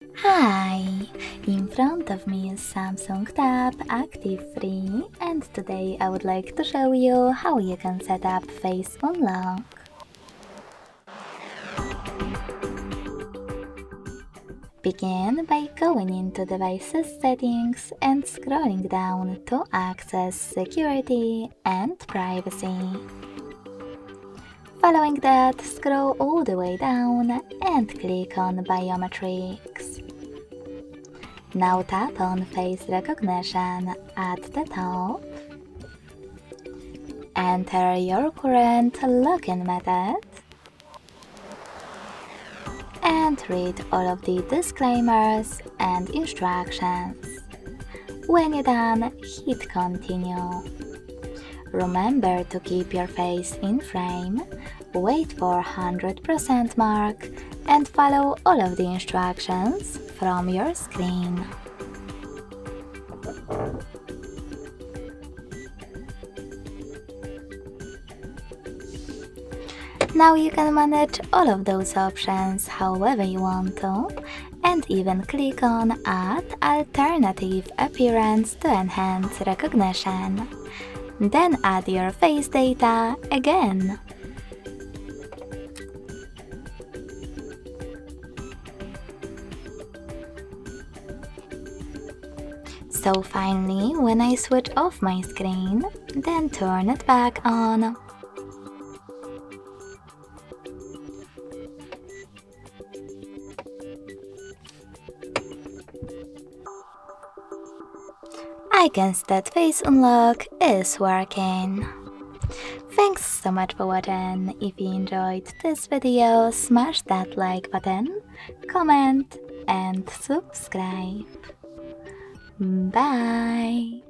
Hi! In front of me is Samsung Tab Active3 and today I would like to show you how you can set up face unlock. Begin by going into Devices Settings and scrolling down to access Security and Privacy. Following that, scroll all the way down and click on Biometrics. Now tap on Face Recognition at the top. Enter your current login method and read all of the disclaimers and instructions. When you're done, hit Continue. Remember to keep your face in frame, wait for 100% mark, and follow all of the instructions from your screen. Now you can manage all of those options however you want to, and even click on Add Alternative Appearance to enhance recognition. Then add your face data again. So finally, when I switch off my screen, then turn it back on. I guess that face unlock is working. Thanks so much for watching. If you enjoyed this video, smash that like button, comment and subscribe. Bye!